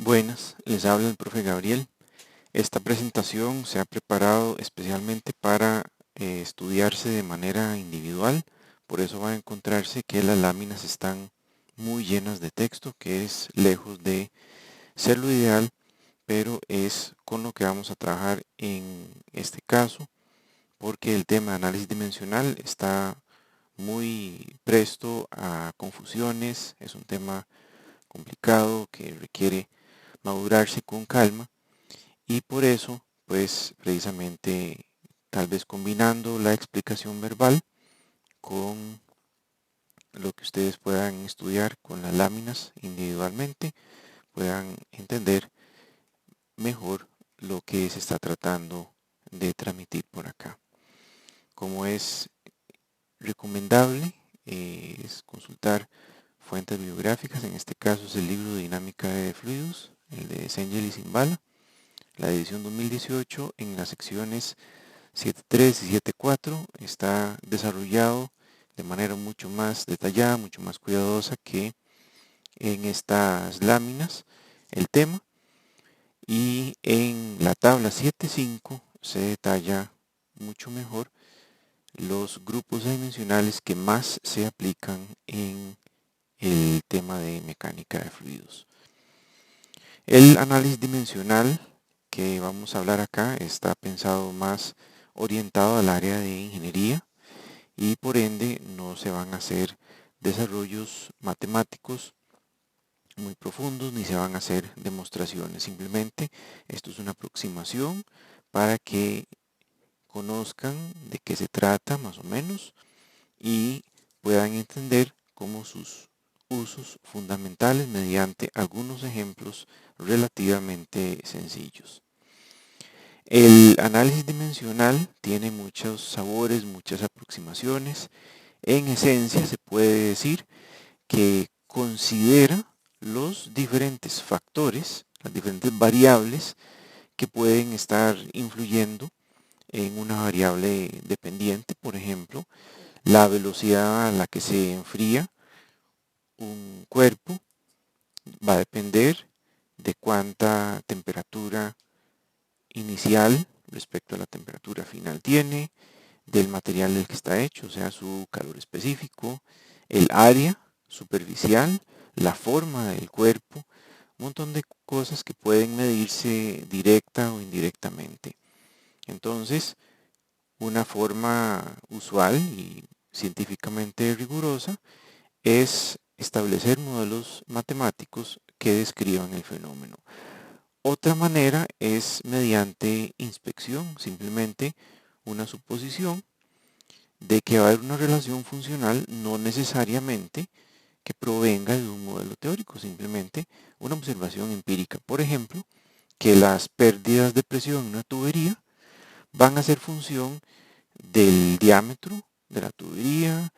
Buenas, les habla el profe Gabriel. Esta presentación se ha preparado especialmente para estudiarse de manera individual, por eso va a encontrarse que las láminas están muy llenas de texto, que es lejos de ser lo ideal, pero es con lo que vamos a trabajar en este caso, porque el tema de análisis dimensional está muy presto a confusiones, es un tema complicado que requiere madurarse con calma y por eso, pues precisamente tal vez combinando la explicación verbal con lo que ustedes puedan estudiar con las láminas individualmente, puedan entender mejor lo que se está tratando de transmitir por acá. Como es recomendable, es consultar fuentes bibliográficas, en este caso es el libro de Dinámica de Fluidos, el de Sengel y Zimbala, la edición 2018, en las secciones 7.3 y 7.4 está desarrollado de manera mucho más detallada, mucho más cuidadosa que en estas láminas el tema, y en la tabla 7.5 se detalla mucho mejor los grupos dimensionales que más se aplican en el tema de mecánica de fluidos. El análisis dimensional que vamos a hablar acá está pensado más orientado al área de ingeniería y por ende no se van a hacer desarrollos matemáticos muy profundos ni se van a hacer demostraciones. Simplemente esto es una aproximación para que conozcan de qué se trata más o menos y puedan entender cómo sus usos fundamentales mediante algunos ejemplos relativamente sencillos. El análisis dimensional tiene muchos sabores, muchas aproximaciones. En esencia se puede decir que considera los diferentes factores, las diferentes variables que pueden estar influyendo en una variable dependiente, por ejemplo, la velocidad a la que se enfría un cuerpo va a depender de cuánta temperatura inicial respecto a la temperatura final tiene, del material del que está hecho, o sea, su calor específico, el área superficial, la forma del cuerpo, un montón de cosas que pueden medirse directa o indirectamente. Entonces, una forma usual y científicamente rigurosa es establecer modelos matemáticos que describan el fenómeno. Otra manera es mediante inspección, simplemente una suposición de que va a haber una relación funcional, no necesariamente que provenga de un modelo teórico, simplemente una observación empírica. Por ejemplo, que las pérdidas de presión en una tubería van a ser función del diámetro de la tubería,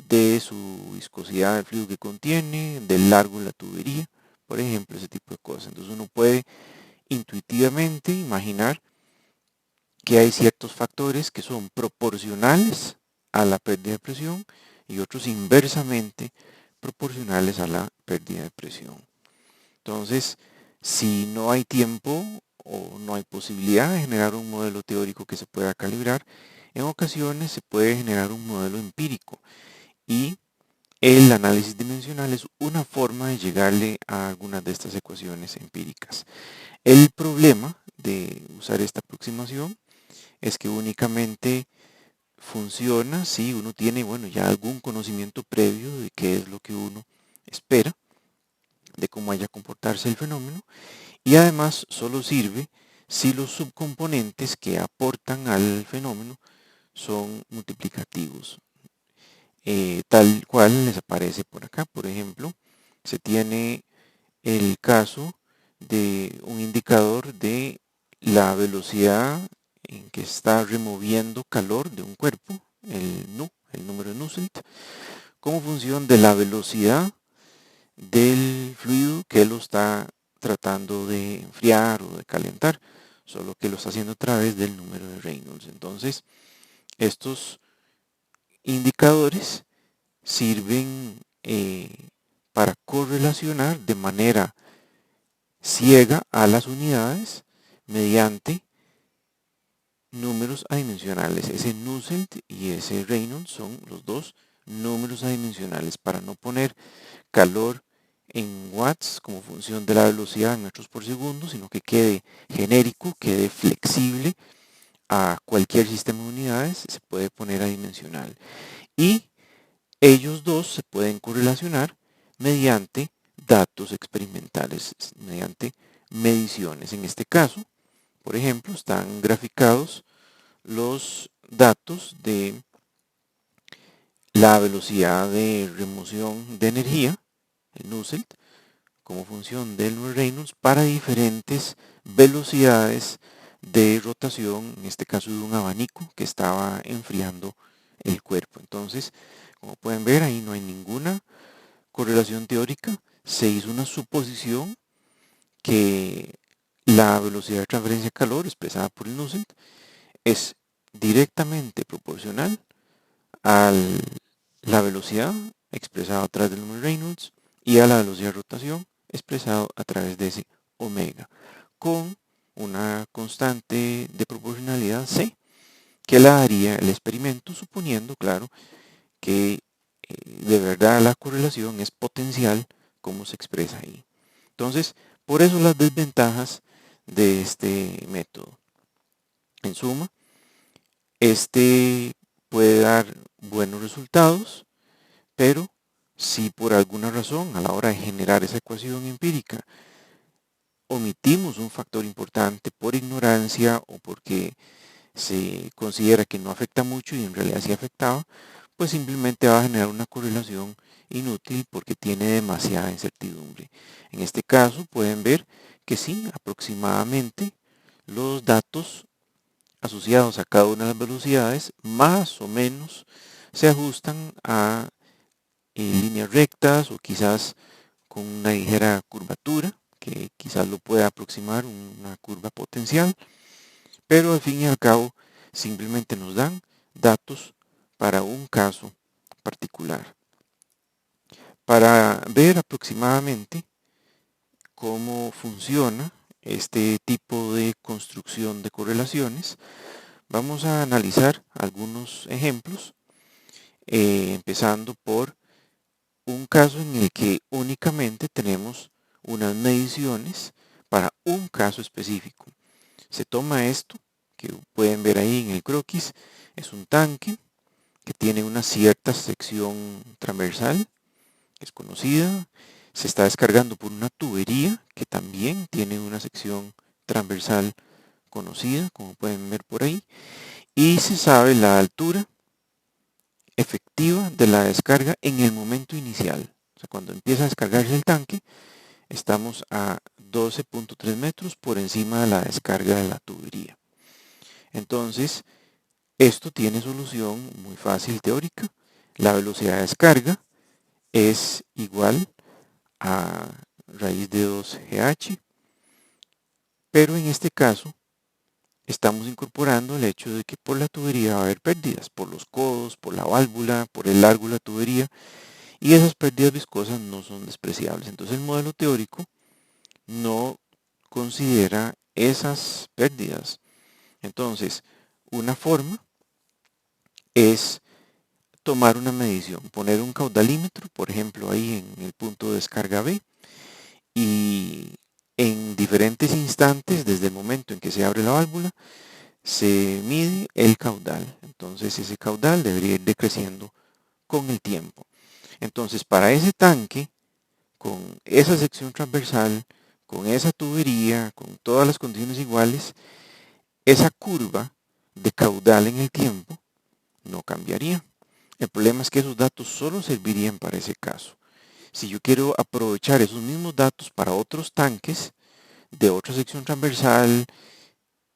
de su viscosidad del fluido que contiene, del largo de la tubería, por ejemplo, ese tipo de cosas. Entonces uno puede intuitivamente imaginar que hay ciertos factores que son proporcionales a la pérdida de presión y otros inversamente proporcionales a la pérdida de presión. Entonces, si no hay tiempo o no hay posibilidad de generar un modelo teórico que se pueda calibrar, en ocasiones se puede generar un modelo empírico y el análisis dimensional es una forma de llegarle a algunas de estas ecuaciones empíricas. El problema de usar esta aproximación es que únicamente funciona si uno tiene, bueno, ya algún conocimiento previo de qué es lo que uno espera, de cómo haya a comportarse el fenómeno, y además solo sirve si los subcomponentes que aportan al fenómeno son multiplicativos, tal cual les aparece por acá. Por ejemplo, se tiene el caso de un indicador de la velocidad en que está removiendo calor de un cuerpo, el nu, el número de Nusselt, como función de la velocidad del fluido que lo está tratando de enfriar o de calentar, solo que lo está haciendo a través del número de Reynolds. Entonces, estos indicadores sirven para correlacionar de manera ciega a las unidades mediante números adimensionales. Ese Nusselt y ese Reynolds son los dos números adimensionales para no poner calor en watts como función de la velocidad en metros por segundo, sino que quede genérico, quede flexible a cualquier sistema de unidades, se puede poner adimensional. Y ellos dos se pueden correlacionar mediante datos experimentales, mediante mediciones. En este caso, por ejemplo, están graficados los datos de la velocidad de remoción de energía, el Nusselt, como función del Reynolds para diferentes velocidades de rotación, en este caso de un abanico que estaba enfriando el cuerpo. Entonces, como pueden ver, ahí no hay ninguna correlación teórica. Se hizo una suposición que la velocidad de transferencia de calor expresada por el Nusselt es directamente proporcional a la velocidad expresada a través del número Reynolds y a la velocidad de rotación expresado a través de ese omega, con una constante de proporcionalidad C, que la daría el experimento, suponiendo, claro, que de verdad la correlación es potencial, como se expresa ahí. Entonces, por eso las desventajas de este método. En suma, este puede dar buenos resultados, pero si por alguna razón a la hora de generar esa ecuación empírica omitimos un factor importante por ignorancia o porque se considera que no afecta mucho y en realidad sí afectaba, pues simplemente va a generar una correlación inútil porque tiene demasiada incertidumbre. En este caso pueden ver que sí, aproximadamente los datos asociados a cada una de las velocidades más o menos se ajustan a líneas rectas o quizás con una ligera curvatura, que quizás lo pueda aproximar una curva potencial, pero al fin y al cabo simplemente nos dan datos para un caso particular. Para ver aproximadamente cómo funciona este tipo de construcción de correlaciones, vamos a analizar algunos ejemplos, empezando por un caso en el que únicamente tenemos unas mediciones para un caso específico. Se toma esto, que pueden ver ahí en el croquis, es un tanque que tiene una cierta sección transversal, que es conocida, se está descargando por una tubería que también tiene una sección transversal conocida, como pueden ver por ahí, y se sabe la altura efectiva de la descarga en el momento inicial. O sea, cuando empieza a descargarse el tanque, estamos a 12.3 metros por encima de la descarga de la tubería. Entonces, esto tiene solución muy fácil teórica. La velocidad de descarga es igual a raíz de 2GH, pero en este caso estamos incorporando el hecho de que por la tubería va a haber pérdidas, por los codos, por la válvula, por el largo de la tubería, y esas pérdidas viscosas no son despreciables. Entonces el modelo teórico no considera esas pérdidas. Entonces, una forma es tomar una medición, poner un caudalímetro, por ejemplo, ahí en el punto de descarga B, y en diferentes instantes, desde el momento en que se abre la válvula, se mide el caudal. Entonces ese caudal debería ir decreciendo con el tiempo. Entonces para ese tanque, con esa sección transversal, con esa tubería, con todas las condiciones iguales, esa curva de caudal en el tiempo no cambiaría. El problema es que esos datos solo servirían para ese caso. Si yo quiero aprovechar esos mismos datos para otros tanques de otra sección transversal,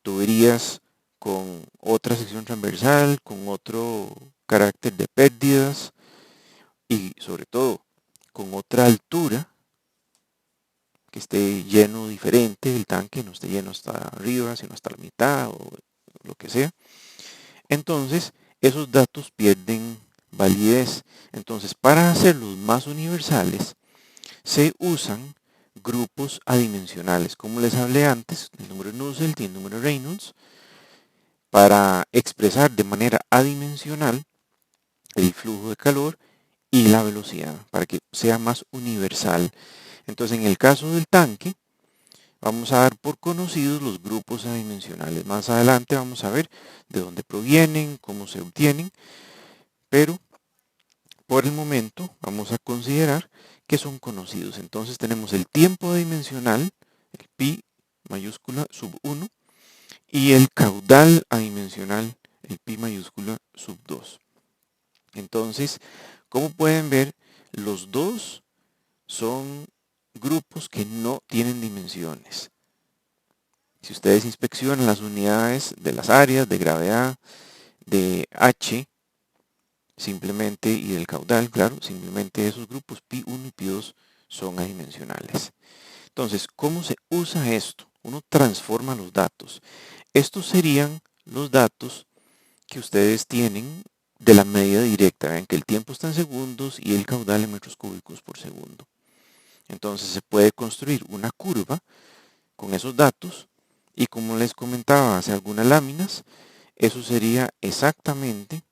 tuberías con otra sección transversal, con otro carácter de pérdidas y sobre todo con otra altura, que esté lleno diferente el tanque, no esté lleno hasta arriba, sino hasta la mitad o lo que sea. Entonces, esos datos pierden validez. Entonces, para hacerlos más universales, se usan grupos adimensionales. Como les hablé antes, el número de Nusselt y el número de Reynolds, para expresar de manera adimensional el flujo de calor y la velocidad, para que sea más universal. Entonces, en el caso del tanque, vamos a dar por conocidos los grupos adimensionales. Más adelante vamos a ver de dónde provienen, cómo se obtienen, pero por el momento vamos a considerar que son conocidos. Entonces tenemos el tiempo adimensional, el pi mayúscula sub 1, y el caudal adimensional, el pi mayúscula sub 2. Entonces, como pueden ver, los dos son grupos que no tienen dimensiones. Si ustedes inspeccionan las unidades de las áreas de gravedad de H, simplemente, y del caudal, claro, simplemente esos grupos pi1 y pi2 son adimensionales. Entonces, ¿cómo se usa esto? Uno transforma los datos. Estos serían los datos que ustedes tienen de la medida directa. Vean que el tiempo está en segundos y el caudal en metros cúbicos por segundo. Entonces se puede construir una curva con esos datos y, como les comentaba hace algunas láminas, eso sería exactamente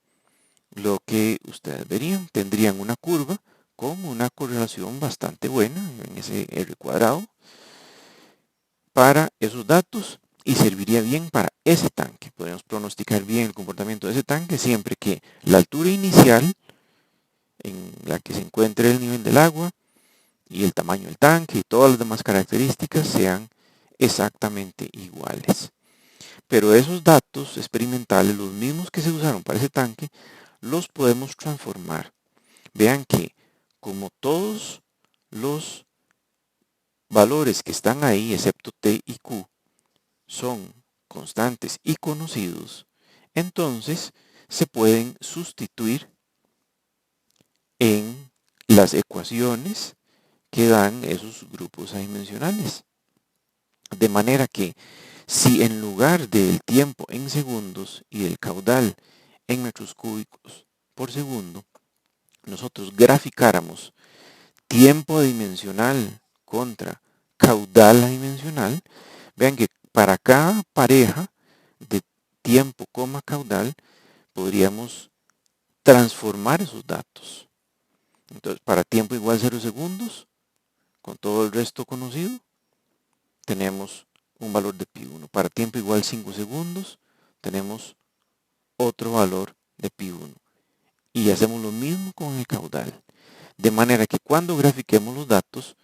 lo que ustedes verían. Tendrían una curva con una correlación bastante buena en ese R cuadrado para esos datos y serviría bien para ese tanque. Podemos pronosticar bien el comportamiento de ese tanque siempre que la altura inicial en la que se encuentre el nivel del agua y el tamaño del tanque y todas las demás características sean exactamente iguales. Pero esos datos experimentales, los mismos que se usaron para ese tanque, los podemos transformar. Vean que como todos los valores que están ahí, excepto T y Q, son constantes y conocidos, entonces se pueden sustituir en las ecuaciones que dan esos grupos adimensionales. De manera que si en lugar del tiempo en segundos y del caudal en metros cúbicos por segundo, nosotros graficáramos tiempo adimensional contra caudal adimensional, vean que para cada pareja de tiempo, caudal, podríamos transformar esos datos. Entonces, para tiempo igual 0 segundos, con todo el resto conocido, tenemos un valor de pi1. Para tiempo igual 5 segundos, tenemos otro valor de pi1. Y hacemos lo mismo con el caudal. De manera que cuando grafiquemos los datos,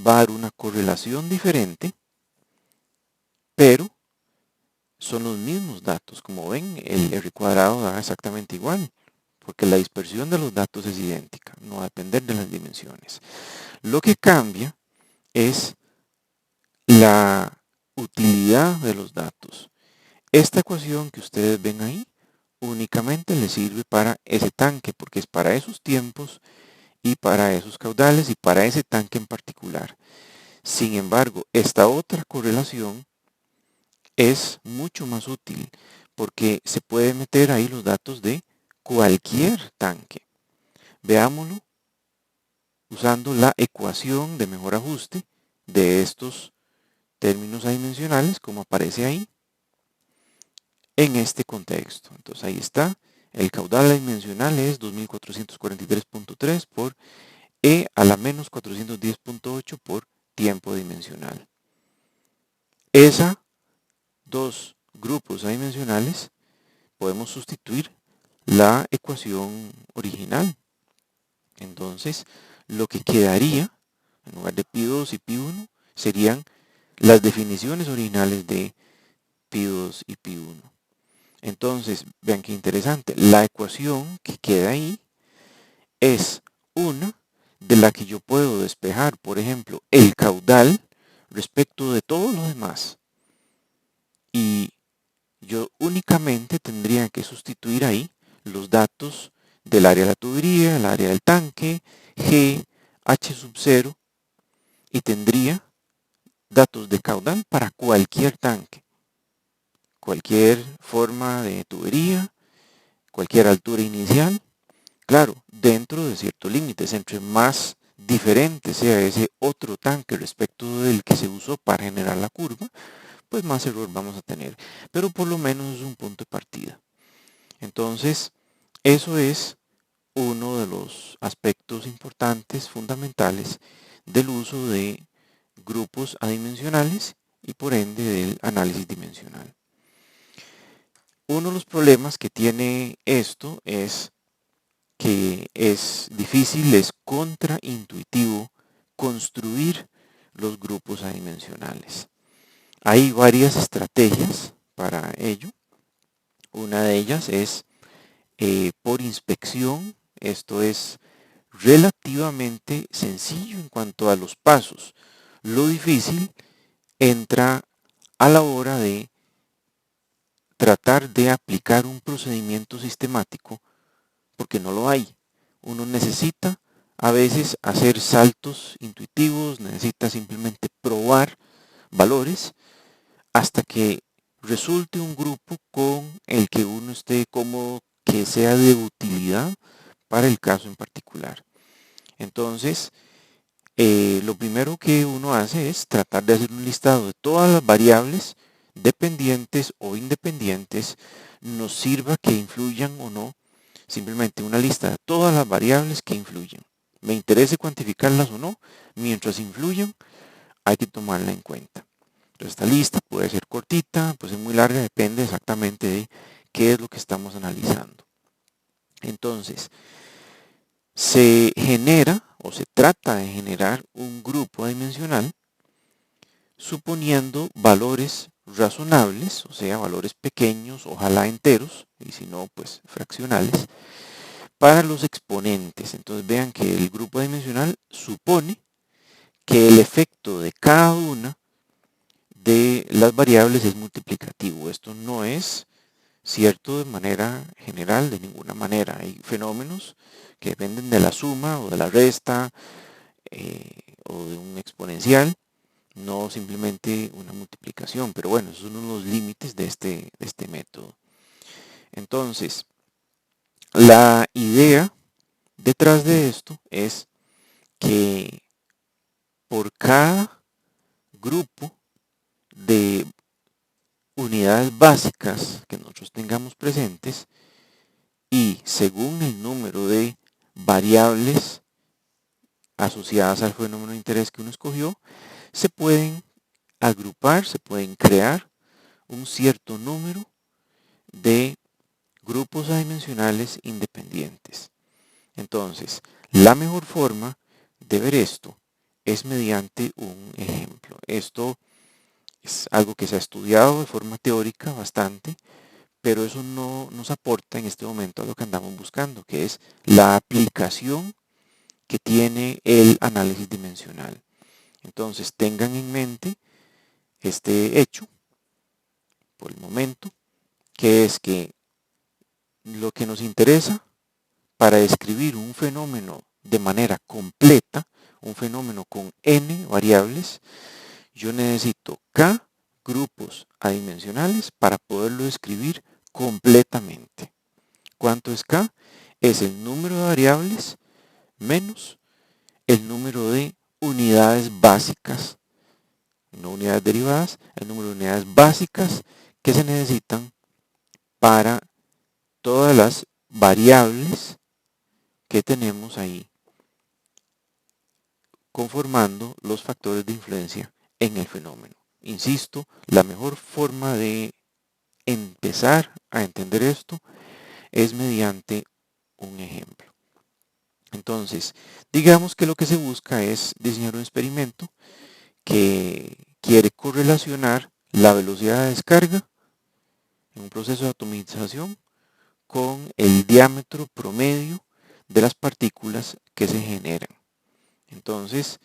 va a dar una correlación diferente, pero son los mismos datos. Como ven, el R cuadrado da exactamente igual, porque la dispersión de los datos es idéntica, no va a depender de las dimensiones. Lo que cambia es la utilidad de los datos. Esta ecuación que ustedes ven ahí únicamente le sirve para ese tanque, porque es para esos tiempos y para esos caudales y para ese tanque en particular. Sin embargo, esta otra correlación es mucho más útil porque se puede meter ahí los datos de cualquier tanque. Veámoslo usando la ecuación de mejor ajuste de estos términos adimensionales, como aparece ahí en este contexto. Entonces ahí está, el caudal adimensional es 2443.3 por E a la menos 410.8 por tiempo dimensional. Esos dos grupos adimensionales podemos sustituir la ecuación original. Entonces, lo que quedaría, en lugar de pi2 y pi1, serían las definiciones originales de pi2 y pi1. Entonces, vean qué interesante. La ecuación que queda ahí es una de la que yo puedo despejar, por ejemplo, el caudal respecto de todo lo demás. Y yo únicamente tendría que sustituir ahí los datos del área de la tubería, el área del tanque, G, H sub 0, y tendría datos de caudal para cualquier tanque, cualquier forma de tubería, cualquier altura inicial, claro, dentro de ciertos límites. Entre más diferente sea ese otro tanque respecto del que se usó para generar la curva, pues más error vamos a tener. Pero por lo menos es un punto de partida. Entonces, eso es uno de los aspectos importantes, fundamentales, del uso de grupos adimensionales y por ende del análisis dimensional. Uno de los problemas que tiene esto es que es difícil, es contraintuitivo construir los grupos adimensionales. Hay varias estrategias para ello. Una de ellas es por inspección. Esto es relativamente sencillo en cuanto a los pasos. Lo difícil entra a la hora de tratar de aplicar un procedimiento sistemático, porque no lo hay. Uno necesita a veces hacer saltos intuitivos, necesita simplemente probar valores hasta que resulte un grupo con el que uno esté cómodo, que sea de utilidad para el caso en particular. Entonces, lo primero que uno hace es tratar de hacer un listado de todas las variables dependientes o independientes, nos sirva que influyan o no, simplemente una lista de todas las variables que influyen. Me interese cuantificarlas o no, mientras influyan, hay que tomarla en cuenta. Entonces, esta lista puede ser cortita, puede ser muy larga, depende exactamente de qué es lo que estamos analizando. Entonces, se genera o se trata de generar un grupo adimensional suponiendo valores razonables, o sea, valores pequeños, ojalá enteros, y si no, pues fraccionales, para los exponentes. Entonces vean que el grupo adimensional supone que el efecto de cada una de las variables es multiplicativo. Esto no es cierto de manera general, de ninguna manera. Hay fenómenos que dependen de la suma o de la resta o de un exponencial, no simplemente una multiplicación. Pero bueno, esos son uno de los límites de este método. Entonces, la idea detrás de esto es que por cada grupo de unidades básicas que nosotros tengamos presentes y según el número de variables asociadas al fenómeno de interés que uno escogió, se pueden agrupar, se pueden crear un cierto número de grupos adimensionales independientes. Entonces, la mejor forma de ver esto es mediante un ejemplo. Esto es algo que se ha estudiado de forma teórica bastante, pero eso no nos aporta en este momento a lo que andamos buscando, que es la aplicación que tiene el análisis dimensional. Entonces, tengan en mente este hecho por el momento, que es que lo que nos interesa para describir un fenómeno de manera completa, un fenómeno con n variables, yo necesito k grupos adimensionales para poderlo describir completamente. ¿Cuánto es k? Es el número de variables menos el número de unidades básicas, no unidades derivadas, el número de unidades básicas que se necesitan para todas las variables que tenemos ahí conformando los factores de influencia en el fenómeno. Insisto, la mejor forma de empezar a entender esto es mediante un ejemplo. Entonces, digamos que lo que se busca es diseñar un experimento que quiere correlacionar la velocidad de descarga en un proceso de atomización con el diámetro promedio de las partículas que se generan. Entonces,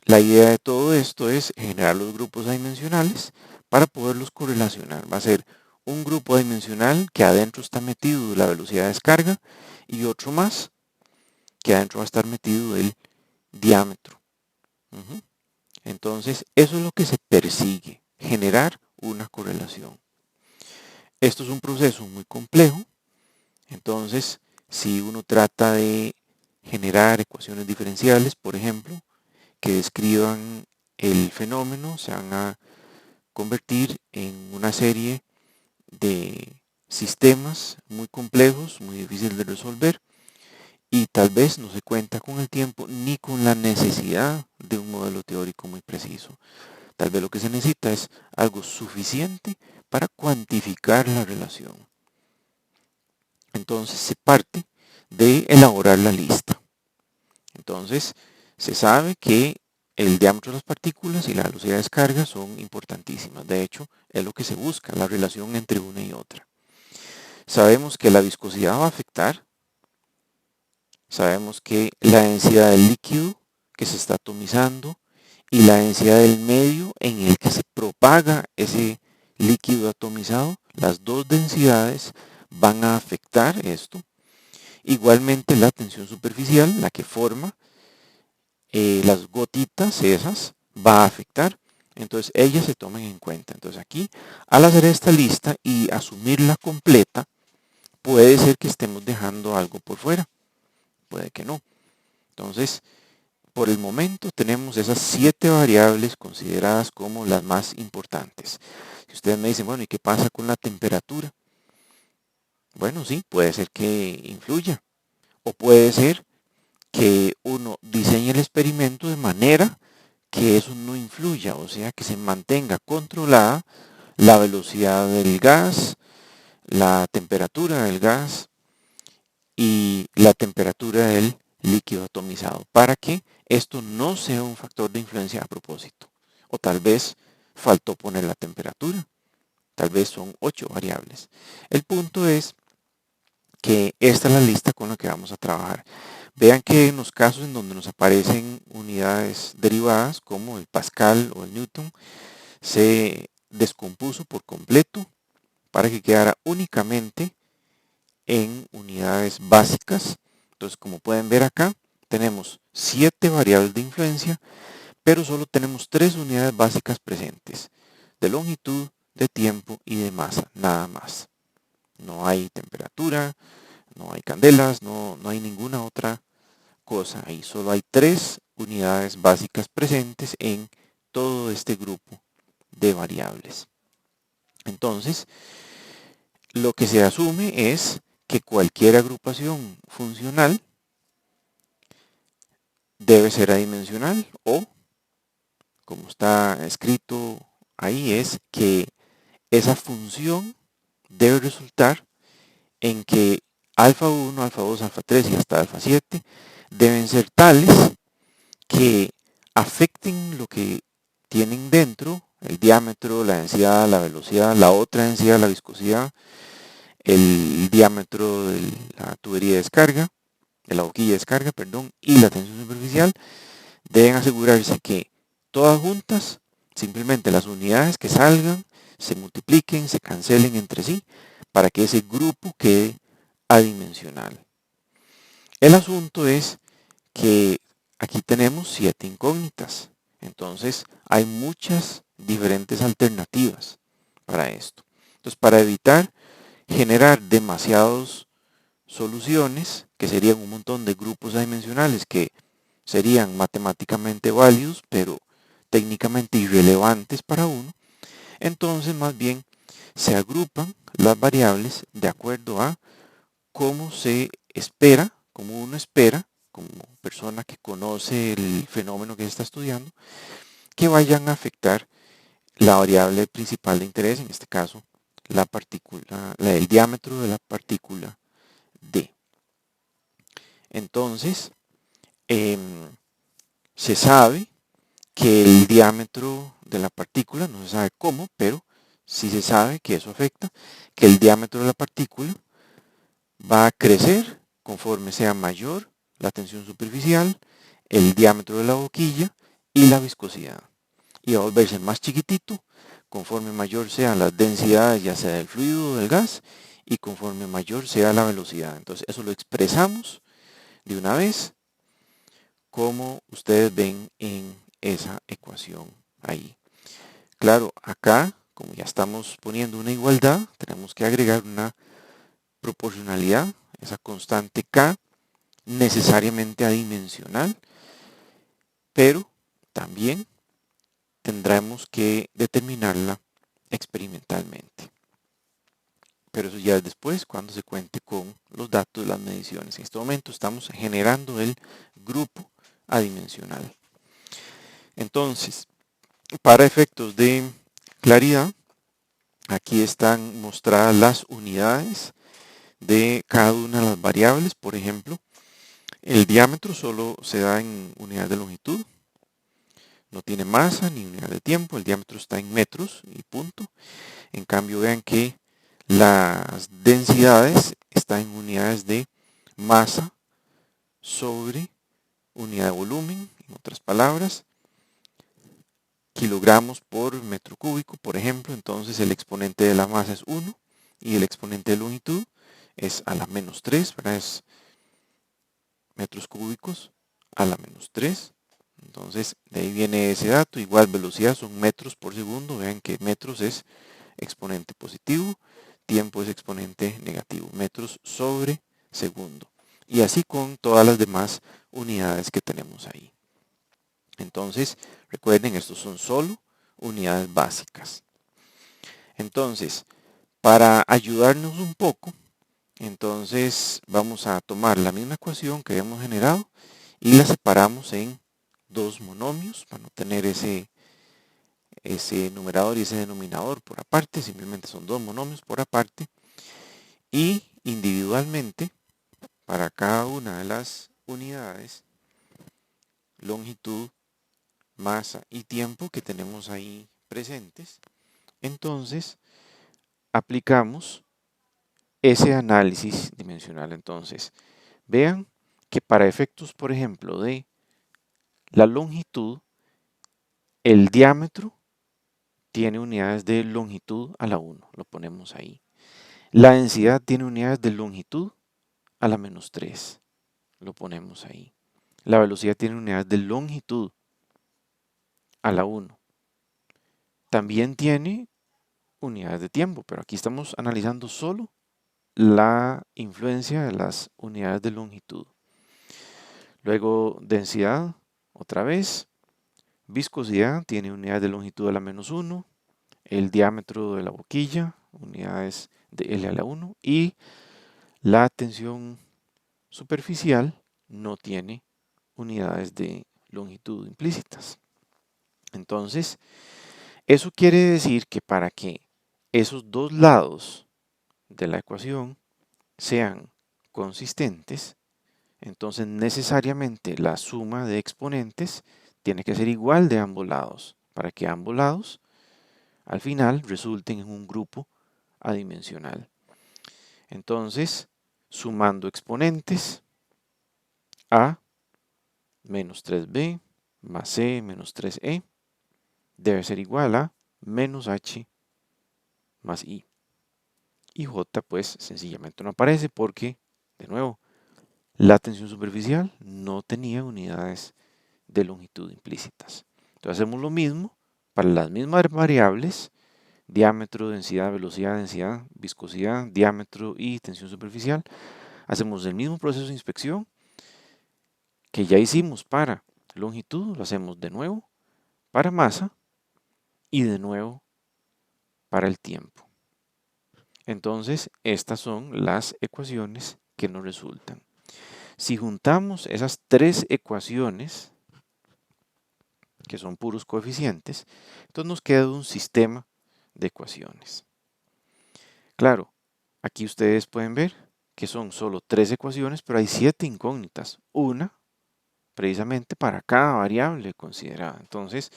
la idea de todo esto es generar los grupos adimensionales para poderlos correlacionar. Va a ser un grupo adimensional que adentro está metido la velocidad de descarga y otro más que adentro va a estar metido el diámetro. Entonces, eso es lo que se persigue, generar una correlación. Esto es un proceso muy complejo, entonces si uno trata de generar ecuaciones diferenciales, por ejemplo, que describan el fenómeno, se van a convertir en una serie de sistemas muy complejos, muy difíciles de resolver, y tal vez no se cuenta con el tiempo ni con la necesidad de un modelo teórico muy preciso. Tal vez lo que se necesita es algo suficiente para cuantificar la relación. Entonces se parte de elaborar la lista. Entonces se sabe que el diámetro de las partículas y la velocidad de descarga son importantísimas. De hecho, es lo que se busca, la relación entre una y otra. Sabemos que la viscosidad va a afectar. Sabemos que la densidad del líquido que se está atomizando y la densidad del medio en el que se propaga ese líquido atomizado, las dos densidades van a afectar esto. Igualmente la tensión superficial, la que forma las gotitas esas, va a afectar. Entonces ellas se toman en cuenta. Entonces aquí, al hacer esta lista y asumirla completa, puede ser que estemos dejando algo por fuera. Puede que no. Entonces, por el momento tenemos esas 7 variables consideradas como las más importantes. Si ustedes me dicen, bueno, ¿y qué pasa con la temperatura? Bueno, sí, puede ser que influya. O puede ser que uno diseñe el experimento de manera que eso no influya, o sea, que se mantenga controlada la velocidad del gas, la temperatura del gas y la temperatura del líquido atomizado, para que esto no sea un factor de influencia a propósito. O tal vez faltó poner la temperatura, tal vez son 8 variables. El punto es que esta es la lista con la que vamos a trabajar. Vean que en los casos en donde nos aparecen unidades derivadas, como el Pascal o el Newton, se descompuso por completo para que quedara únicamente en unidades básicas. Entonces, como pueden ver acá, tenemos 7 variables de influencia, pero solo tenemos 3 unidades básicas presentes, de longitud, de tiempo y de masa, nada más. No hay temperatura, no hay candelas, no hay ninguna otra cosa. Ahí solo hay 3 unidades básicas presentes en todo este grupo de variables. Entonces, lo que se asume es que cualquier agrupación funcional debe ser adimensional, o, como está escrito ahí, es que esa función debe resultar en que alfa 1, alfa 2, alfa 3 y hasta alfa 7 deben ser tales que afecten lo que tienen dentro, el diámetro, la densidad, la velocidad, la otra densidad, la viscosidad, el diámetro de la tubería de descarga, de la boquilla de descarga, perdón, y la tensión superficial. Deben asegurarse que todas juntas, simplemente las unidades que salgan, se multipliquen, se cancelen entre sí, para que ese grupo quede adimensional. El asunto es que aquí tenemos 7 incógnitas. Entonces hay muchas diferentes alternativas para esto. Entonces, para evitar generar demasiadas soluciones, que serían un montón de grupos adimensionales que serían matemáticamente válidos, pero técnicamente irrelevantes para uno, entonces más bien se agrupan las variables de acuerdo a cómo se espera, cómo uno espera, como persona que conoce el fenómeno que se está estudiando, que vayan a afectar la variable principal de interés, en este caso la partícula, el diámetro de la partícula D. Entonces, se sabe que el diámetro de la partícula, no se sabe cómo, pero sí se sabe que eso afecta, que el diámetro de la partícula va a crecer conforme sea mayor la tensión superficial, el diámetro de la boquilla y la viscosidad. Y va a volverse más chiquitito conforme mayor sean las densidades, ya sea del fluido o del gas, y conforme mayor sea la velocidad. Entonces eso lo expresamos de una vez, como ustedes ven en esa ecuación ahí. Claro, acá, como ya estamos poniendo una igualdad, tenemos que agregar una proporcionalidad, esa constante K, necesariamente adimensional, pero también tendremos que determinarla experimentalmente. Pero eso ya es después, cuando se cuente con los datos de las mediciones. En este momento estamos generando el grupo adimensional. Entonces, para efectos de claridad, aquí están mostradas las unidades de cada una de las variables. Por ejemplo, el diámetro solo se da en unidades de longitud. No tiene masa ni unidad de tiempo. El diámetro está en metros y punto. En cambio, vean que las densidades están en unidades de masa sobre unidad de volumen, en otras palabras, kilogramos por metro cúbico, por ejemplo. Entonces el exponente de la masa es 1 y el exponente de longitud es a la menos 3, ¿verdad? Es metros cúbicos a la menos 3. Entonces de ahí viene ese dato. Igual velocidad son metros por segundo. Vean que metros es exponente positivo, tiempo es exponente negativo, metros sobre segundo. Y así con todas las demás unidades que tenemos ahí. Entonces, recuerden, estos son solo unidades básicas. Entonces, para ayudarnos un poco, entonces vamos a tomar la misma ecuación que habíamos generado y la separamos en dos monomios para no tener ese numerador y ese denominador por aparte. Simplemente son dos monomios por aparte. Y individualmente, para cada una de las unidades, longitud, masa y tiempo que tenemos ahí presentes, entonces aplicamos ese análisis dimensional. Entonces, vean que para efectos, por ejemplo, de la longitud, el diámetro tiene unidades de longitud a la 1, lo ponemos ahí. La densidad tiene unidades de longitud a la menos 3, lo ponemos ahí. La velocidad tiene unidades de longitud a la 1. También tiene unidades de tiempo, pero aquí estamos analizando solo la influencia de las unidades de longitud. Luego densidad, otra vez. Viscosidad tiene unidades de longitud a la menos 1. El diámetro de la boquilla, unidades de L a la 1. Y la tensión superficial no tiene unidades de longitud implícitas. Entonces, eso quiere decir que para que esos dos lados de la ecuación sean consistentes, entonces necesariamente la suma de exponentes tiene que ser igual de ambos lados, para que ambos lados al final resulten en un grupo adimensional. Entonces, sumando exponentes, a menos 3b más c menos 3e debe ser igual a menos h más i. Y j pues sencillamente no aparece porque, de nuevo, la tensión superficial no tenía unidades de longitud implícitas. Entonces hacemos lo mismo para las mismas variables, diámetro, densidad, velocidad, viscosidad, diámetro y tensión superficial. Hacemos el mismo proceso de inspección que ya hicimos para longitud, lo hacemos de nuevo para masa y de nuevo para el tiempo. Entonces, estas son las ecuaciones que nos resultan. Si juntamos esas tres ecuaciones, que son puros coeficientes, entonces nos queda un sistema de ecuaciones. Claro, aquí ustedes pueden ver que son solo tres ecuaciones, pero hay 7 incógnitas. Una, precisamente para cada variable considerada. Entonces,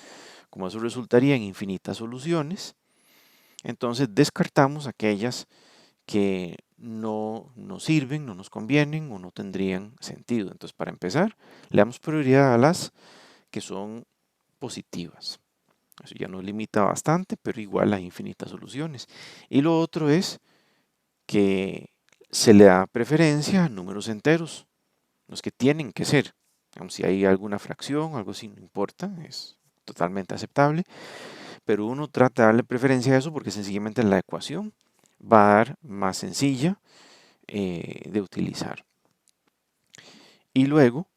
como eso resultaría en infinitas soluciones, entonces descartamos aquellas que no nos sirven, no nos convienen o no tendrían sentido. Entonces, para empezar, le damos prioridad a las que son positivas. Eso ya nos limita bastante, pero igual hay infinitas soluciones. Y lo otro es que se le da preferencia a números enteros, los que tienen que ser. Si hay alguna fracción, algo así, no importa, es totalmente aceptable. Pero uno trata de darle preferencia a eso porque sencillamente la ecuación va a dar más sencilla de utilizar. Y luego,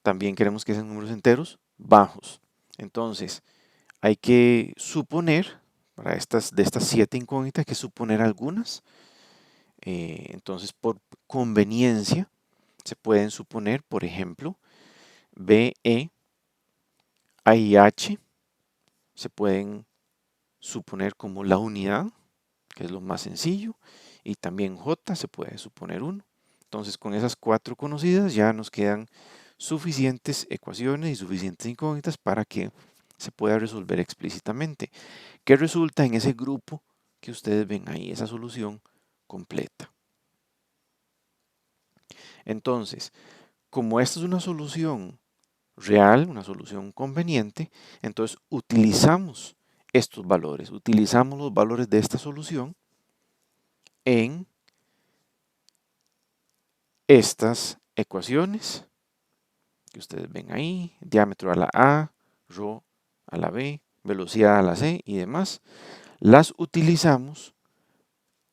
también queremos que sean números enteros bajos. Entonces, hay que suponer, de estas 7 incógnitas, hay que suponer algunas. Entonces, por conveniencia, se pueden suponer, por ejemplo, B, E, A y H. Se pueden suponer como la unidad, que es lo más sencillo, y también J se puede suponer 1. Entonces, con esas 4 conocidas ya nos quedan suficientes ecuaciones y suficientes incógnitas para que se pueda resolver explícitamente. ¿Qué resulta en ese grupo que ustedes ven ahí, esa solución completa? Entonces, como esta es una solución real, una solución conveniente, entonces utilizamos estos valores, utilizamos los valores de esta solución en estas ecuaciones que ustedes ven ahí, diámetro a la A, ρ a la B, velocidad a la C y demás, las utilizamos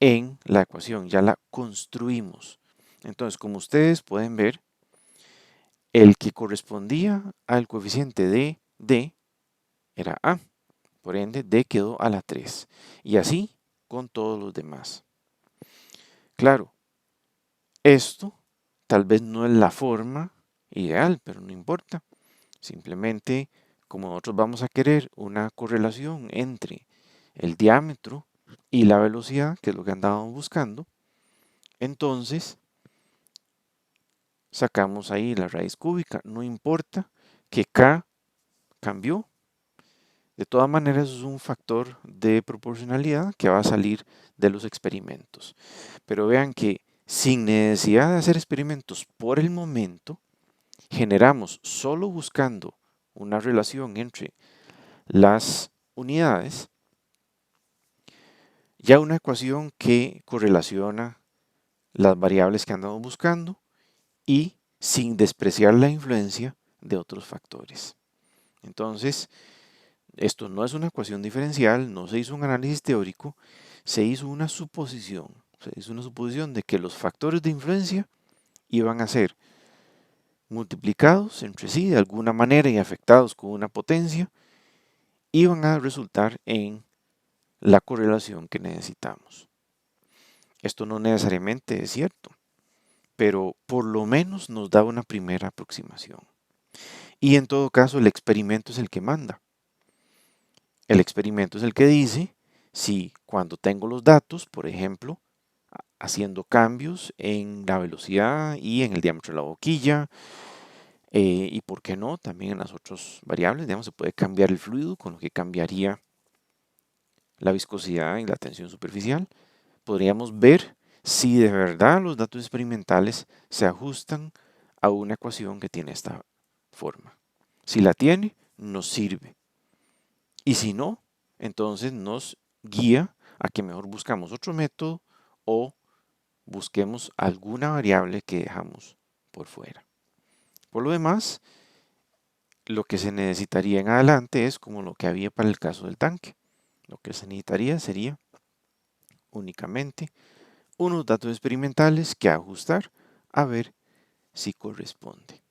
en la ecuación, ya la construimos. Entonces, como ustedes pueden ver, el que correspondía al coeficiente de D era A, por ende D quedó a la 3 y así con todos los demás. Claro, esto tal vez no es la forma ideal, pero no importa. Simplemente, como nosotros vamos a querer una correlación entre el diámetro y la velocidad, que es lo que andábamos buscando, entonces sacamos ahí la raíz cúbica. No importa que K cambió. De todas maneras, es un factor de proporcionalidad que va a salir de los experimentos. Pero vean que sin necesidad de hacer experimentos por el momento, generamos solo buscando una relación entre las unidades, ya una ecuación que correlaciona las variables que andamos buscando y sin despreciar la influencia de otros factores. Entonces, esto no es una ecuación diferencial, no se hizo un análisis teórico, se hizo una suposición. Se hizo una suposición de que los factores de influencia iban a ser multiplicados entre sí de alguna manera y afectados con una potencia, iban a resultar en la correlación que necesitamos. Esto no necesariamente es cierto, pero por lo menos nos da una primera aproximación. Y en todo caso, el experimento es el que manda. El experimento es el que dice si cuando tengo los datos, por ejemplo, haciendo cambios en la velocidad y en el diámetro de la boquilla, y por qué no, también en las otras variables, digamos, se puede cambiar el fluido, con lo que cambiaría la viscosidad y la tensión superficial. Podríamos ver si de verdad los datos experimentales se ajustan a una ecuación que tiene esta forma. Si la tiene, nos sirve. Y si no, entonces nos guía a que mejor buscamos otro método o busquemos alguna variable que dejamos por fuera. Por lo demás, lo que se necesitaría en adelante es como lo que había para el caso del tanque. Lo que se necesitaría sería únicamente unos datos experimentales que ajustar a ver si corresponde.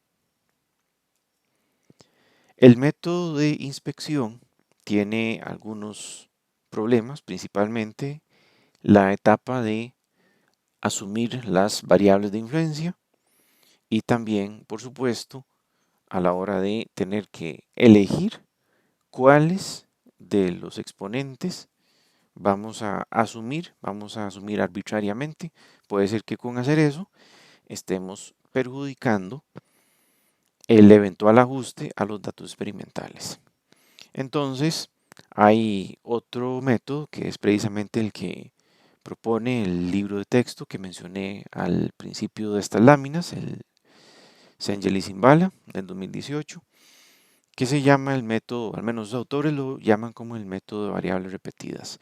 El método de inspección tiene algunos problemas, principalmente la etapa de asumir las variables de influencia y también, por supuesto, a la hora de tener que elegir cuáles de los exponentes vamos a asumir arbitrariamente. Puede ser que con hacer eso estemos perjudicando el eventual ajuste a los datos experimentales. Entonces, hay otro método que es precisamente el que propone el libro de texto que mencioné al principio de estas láminas, el Cengel y Zimbala del 2018, que se llama el método, al menos los autores lo llaman como el método de variables repetidas.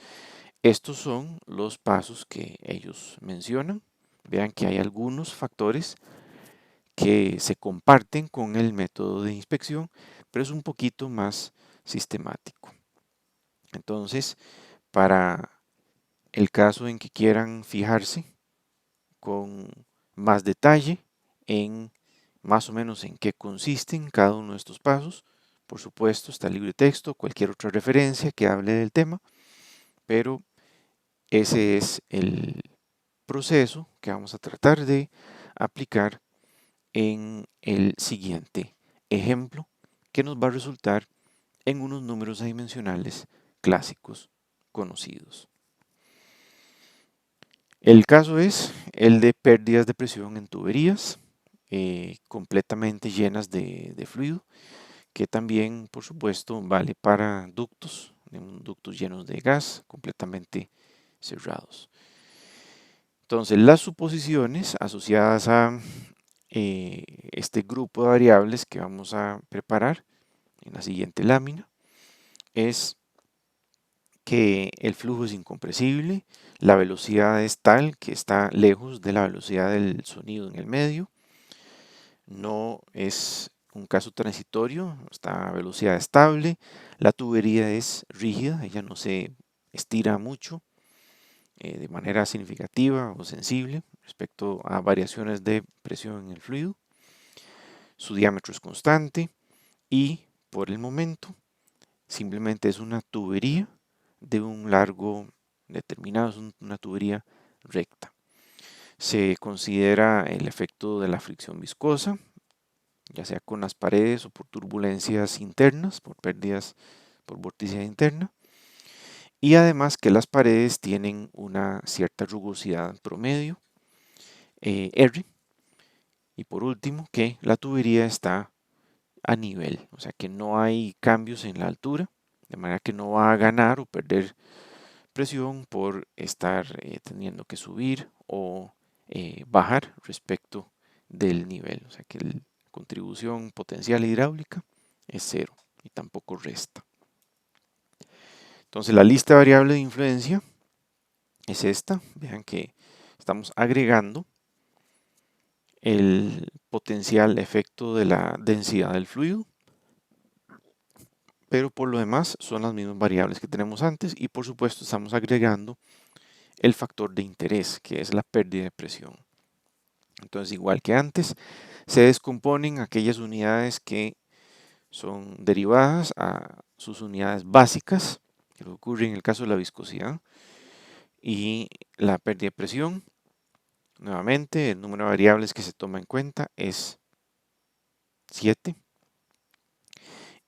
Estos son los pasos que ellos mencionan. Vean que hay algunos factores que se comparten con el método de inspección, pero es un poquito más sistemático. Entonces, para el caso en que quieran fijarse con más detalle en más o menos en qué consisten cada uno de estos pasos. Por supuesto, está el libro de texto, cualquier otra referencia que hable del tema, pero ese es el proceso que vamos a tratar de aplicar en el siguiente ejemplo, que nos va a resultar en unos números adimensionales clásicos conocidos. El caso es el de pérdidas de presión en tuberías completamente llenas de fluido, que también, por supuesto, vale para ductos llenos de gas completamente cerrados. Entonces, las suposiciones asociadas a este grupo de variables que vamos a preparar en la siguiente lámina es que el flujo es incompresible, la velocidad es tal que está lejos de la velocidad del sonido en el medio, no es un caso transitorio, está a velocidad estable, la tubería es rígida, ella no se estira mucho de manera significativa o sensible respecto a variaciones de presión en el fluido, su diámetro es constante y por el momento simplemente es una tubería de un largo determinado, es una tubería recta. Se considera el efecto de la fricción viscosa, ya sea con las paredes o por turbulencias internas, por pérdidas por vorticidad interna. Y además que las paredes tienen una cierta rugosidad promedio, R. Y por último, que la tubería está a nivel, o sea que no hay cambios en la altura, de manera que no va a ganar o perder presión por estar teniendo que subir o bajar respecto del nivel. O sea que la contribución potencial hidráulica es cero y tampoco resta. Entonces la lista de variables de influencia es esta. Vean que estamos agregando el potencial efecto de la densidad del fluido, pero por lo demás son las mismas variables que tenemos antes y por supuesto estamos agregando el factor de interés, que es la pérdida de presión. Entonces, igual que antes, se descomponen aquellas unidades que son derivadas a sus unidades básicas, que ocurre en el caso de la viscosidad, y la pérdida de presión. Nuevamente, el número de variables que se toma en cuenta es 7.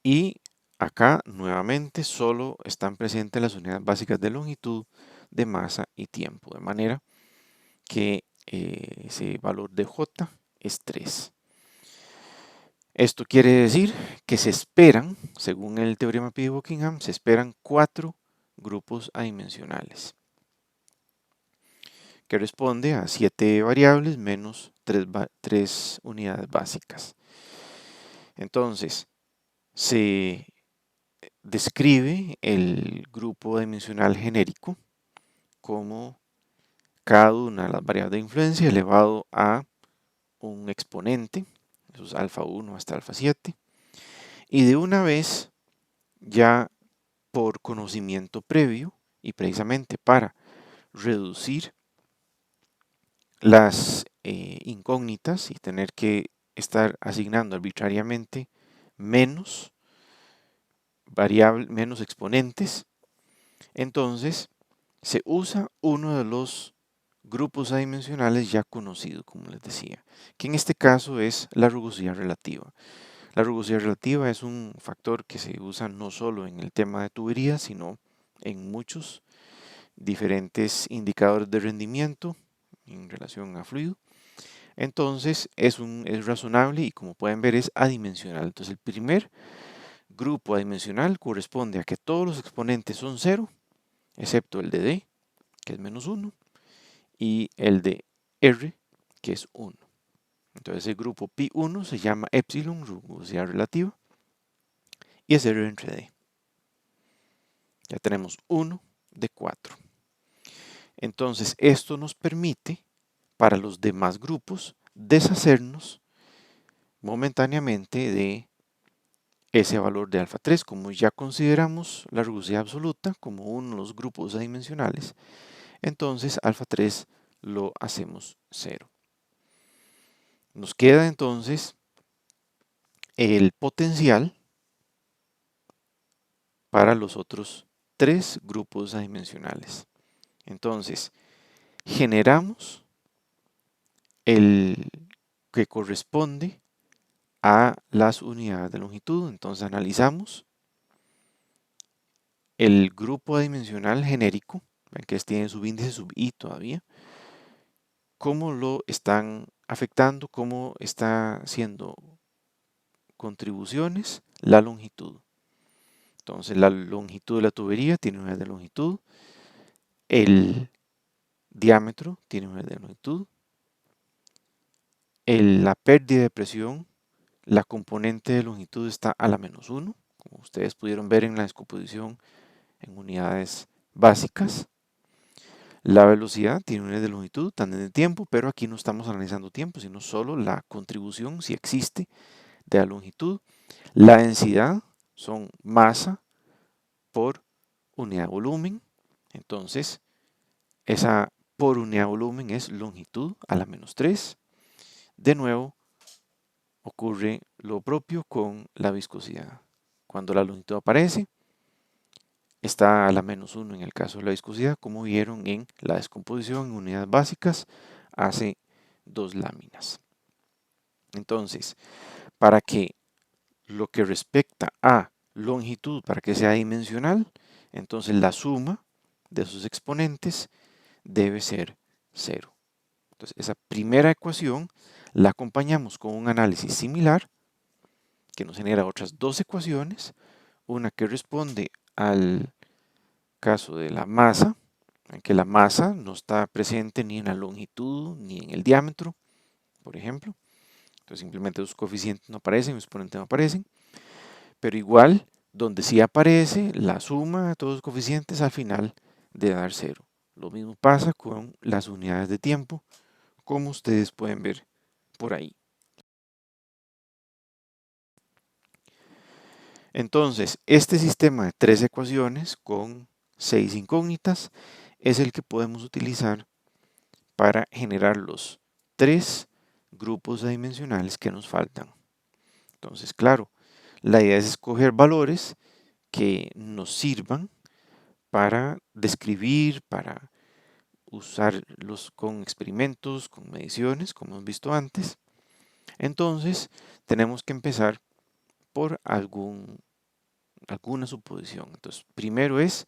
Y acá, nuevamente, solo están presentes las unidades básicas de longitud, de masa y tiempo, de manera que ese valor de J es 3. Esto quiere decir que se esperan, según el teorema Peabody-Buckingham, se esperan 4 grupos adimensionales, que responde a 7 variables menos 3 unidades básicas. Entonces, se describe el grupo adimensional genérico como cada una de las variables de influencia elevado a un exponente, eso es alfa 1 hasta alfa 7, y de una vez, ya por conocimiento previo y precisamente para reducir las incógnitas y tener que estar asignando arbitrariamente menos menos exponentes, entonces se usa uno de los grupos adimensionales ya conocido, como les decía, que en este caso es la rugosidad relativa. La rugosidad relativa es un factor que se usa no solo en el tema de tuberías, sino en muchos diferentes indicadores de rendimiento en relación a fluido. Entonces es razonable y como pueden ver es adimensional. Entonces el primer grupo adimensional corresponde a que todos los exponentes son 0, excepto el de D, que es menos 1, y el de R, que es 1. Entonces el grupo pi1 se llama epsilon, rugosidad relativa, y es R entre D. Ya tenemos 1 de 4. Entonces esto nos permite, para los demás grupos, deshacernos momentáneamente de ese valor de alfa 3, como ya consideramos la rugosidad absoluta como uno de los grupos adimensionales, entonces alfa 3 lo hacemos 0. Nos queda entonces el potencial para los otros 3 grupos adimensionales. Entonces, generamos el que corresponde a las unidades de longitud. Entonces analizamos el grupo adimensional genérico, que tiene subíndice sub i todavía, cómo lo están afectando, cómo está haciendo contribuciones la longitud. Entonces la longitud de la tubería tiene unidades de longitud, el diámetro tiene unidades de longitud, la pérdida de presión, la componente de longitud está a la -1, como ustedes pudieron ver en la descomposición en unidades básicas. La velocidad tiene unidades de longitud, también de tiempo, pero aquí no estamos analizando tiempo, sino solo la contribución, si existe, de la longitud. La densidad son masa por unidad de volumen. Entonces, esa por unidad de volumen es longitud a la -3. De nuevo, ocurre lo propio con la viscosidad. Cuando la longitud aparece, está a la -1 en el caso de la viscosidad, como vieron en la descomposición en unidades básicas hace 2 láminas. Entonces, para que lo que respecta a longitud, para que sea dimensional, entonces la suma de sus exponentes debe ser 0. Entonces, esa primera ecuación la acompañamos con un análisis similar que nos genera otras 2 ecuaciones, una que responde al caso de la masa, en que la masa no está presente ni en la longitud ni en el diámetro, por ejemplo. Entonces simplemente los coeficientes no aparecen, los exponentes no aparecen. Pero igual, donde sí aparece la suma de todos los coeficientes al final de dar 0. Lo mismo pasa con las unidades de tiempo, como ustedes pueden ver por ahí. Entonces, este sistema de 3 ecuaciones con 6 incógnitas es el que podemos utilizar para generar los 3 grupos adimensionales que nos faltan. Entonces, claro, la idea es escoger valores que nos sirvan para describir, para usarlos con experimentos, con mediciones, como hemos visto antes. Entonces, tenemos que empezar por alguna suposición. Entonces, primero es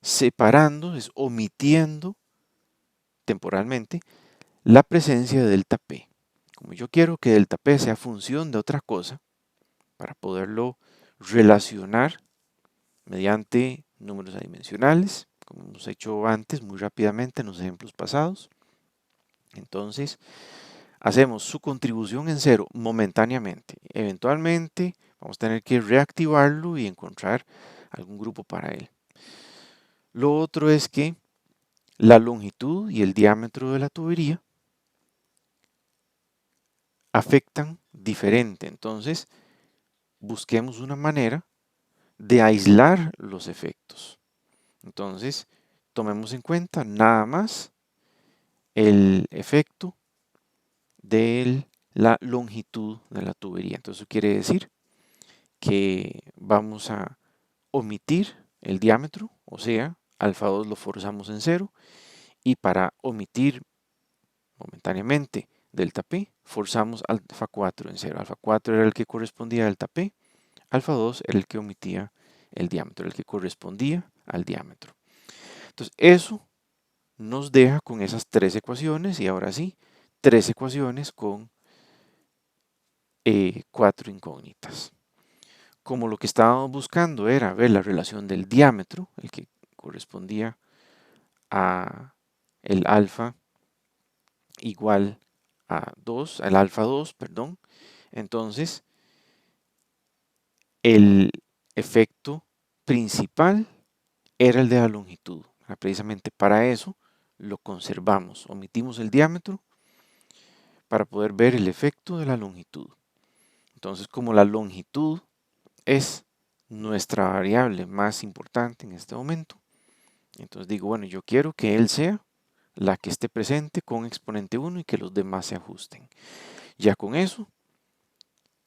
separando, es omitiendo temporalmente la presencia de delta P. Como yo quiero que delta P sea función de otra cosa, para poderlo relacionar mediante números adimensionales, como hemos hecho antes muy rápidamente en los ejemplos pasados. Entonces, hacemos su contribución en 0 momentáneamente. Eventualmente vamos a tener que reactivarlo y encontrar algún grupo para él. Lo otro es que la longitud y el diámetro de la tubería afectan diferente. Entonces, busquemos una manera de aislar los efectos. Entonces, tomemos en cuenta nada más el efecto de la longitud de la tubería. Entonces, eso quiere decir que vamos a omitir el diámetro, o sea, alfa 2 lo forzamos en 0, y para omitir momentáneamente delta P, forzamos alfa 4 en 0. Alfa 4 era el que correspondía a delta P, alfa 2 era el que omitía el diámetro, el que correspondía al diámetro. Entonces, eso nos deja con esas 3 ecuaciones y ahora sí, 3 ecuaciones con 4 incógnitas. Como lo que estábamos buscando era ver la relación del diámetro, el que correspondía a el alfa igual a 2, al alfa 2, perdón, entonces el efecto principal era el de la longitud. Precisamente para eso lo conservamos. Omitimos el diámetro para poder ver el efecto de la longitud. Entonces, como la longitud es nuestra variable más importante en este momento, entonces digo, bueno, yo quiero que él sea la que esté presente con exponente 1 y que los demás se ajusten. Ya con eso,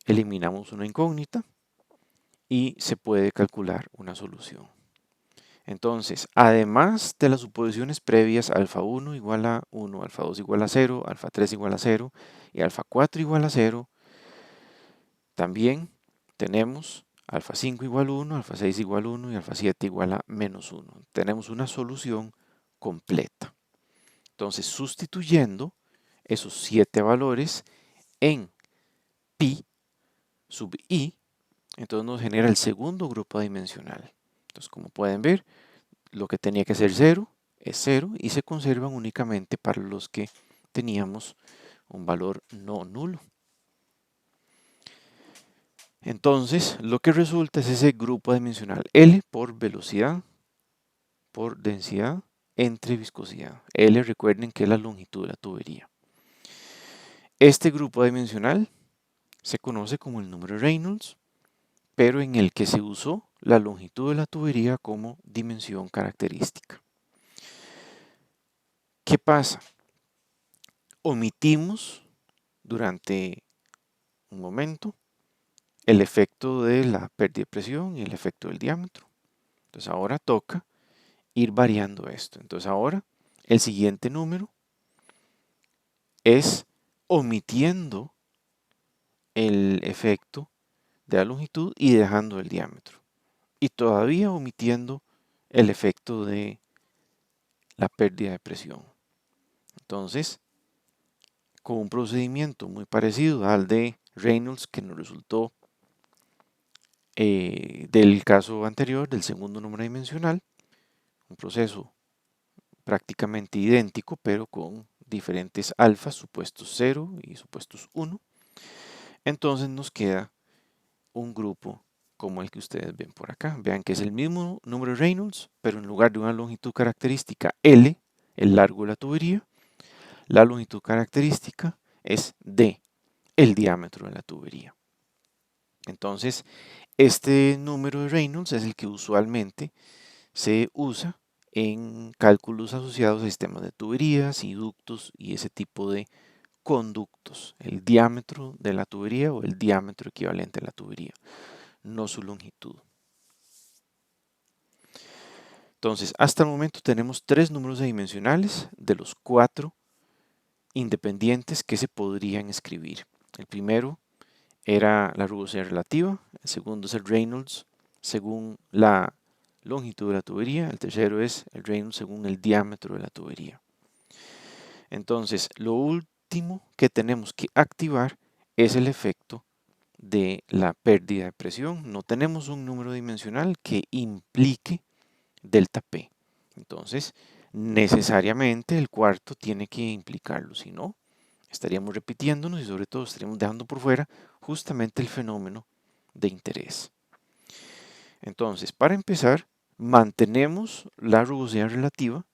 eliminamos una incógnita y se puede calcular una solución. Entonces, además de las suposiciones previas, alfa 1 igual a 1, alfa 2 igual a 0, alfa 3 igual a 0 y alfa 4 igual a 0, también tenemos alfa 5 igual a 1, alfa 6 igual a 1 y alfa 7 igual a menos 1. Tenemos una solución completa. Entonces, sustituyendo esos 7 valores en pi sub i, entonces nos genera el segundo grupo adimensional. Entonces, como pueden ver, lo que tenía que ser 0 es 0 y se conservan únicamente para los que teníamos un valor no nulo. Entonces, lo que resulta es ese grupo adimensional L por velocidad por densidad entre viscosidad. L, recuerden que es la longitud de la tubería. Este grupo adimensional se conoce como el número de Reynolds, pero en el que se usó la longitud de la tubería como dimensión característica. ¿Qué pasa? Omitimos durante un momento el efecto de la pérdida de presión y el efecto del diámetro. Entonces ahora toca ir variando esto. Entonces ahora el siguiente número es omitiendo el efecto de la longitud y dejando el diámetro. Y todavía omitiendo el efecto de la pérdida de presión. Entonces, con un procedimiento muy parecido al de Reynolds que nos resultó del caso anterior, del segundo número dimensional, un proceso prácticamente idéntico, pero con diferentes alfas, supuestos 0 y supuestos 1. Entonces nos queda un grupo como el que ustedes ven por acá. Vean que es el mismo número de Reynolds, pero en lugar de una longitud característica L, el largo de la tubería, la longitud característica es D, el diámetro de la tubería. Entonces, este número de Reynolds es el que usualmente se usa en cálculos asociados a sistemas de tuberías y ductos y ese tipo de conductos, el diámetro de la tubería o el diámetro equivalente a la tubería, no su longitud. Entonces, hasta el momento tenemos 3 números adimensionales de los 4 independientes que se podrían escribir. El primero era la rugosidad relativa, el segundo es el Reynolds según la longitud de la tubería, el tercero es el Reynolds según el diámetro de la tubería. Entonces, lo último que tenemos que activar es el efecto de la pérdida de presión. No tenemos un número dimensional que implique delta P. Entonces, necesariamente el cuarto tiene que implicarlo, si no, estaríamos repitiéndonos y sobre todo estaríamos dejando por fuera justamente el fenómeno de interés. Entonces, para empezar, mantenemos la rugosidad relativa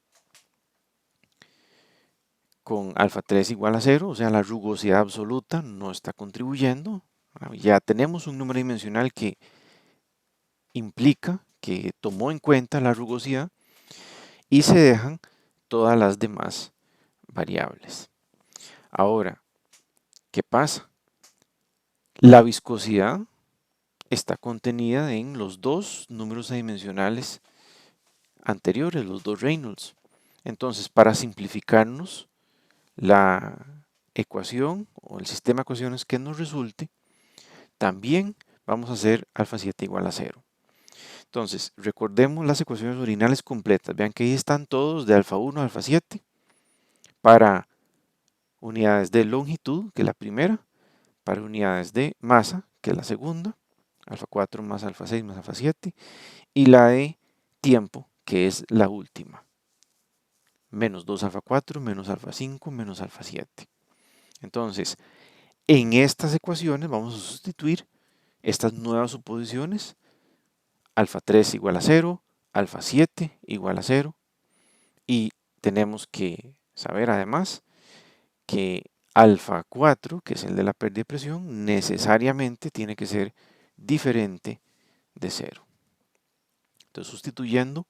con alfa 3 igual a 0, o sea, la rugosidad absoluta no está contribuyendo. Ya tenemos un número dimensional que implica que tomó en cuenta la rugosidad y se dejan todas las demás variables. Ahora, ¿qué pasa? La viscosidad está contenida en los dos números adimensionales anteriores, los dos Reynolds. Entonces, para simplificarnos la ecuación o el sistema de ecuaciones que nos resulte, también vamos a hacer alfa 7 igual a 0. Entonces, recordemos las ecuaciones originales completas. Vean que ahí están todos de alfa 1 a alfa 7 para unidades de longitud, que es la primera, para unidades de masa, que es la segunda, alfa 4 más alfa 6 más alfa 7, y la de tiempo, que es la última, menos 2 alfa 4, menos alfa 5, menos alfa 7. Entonces, en estas ecuaciones vamos a sustituir estas nuevas suposiciones, alfa 3 igual a 0, alfa 7 igual a 0, y tenemos que saber además que alfa 4, que es el de la pérdida de presión, necesariamente tiene que ser diferente de 0. Entonces, sustituyendo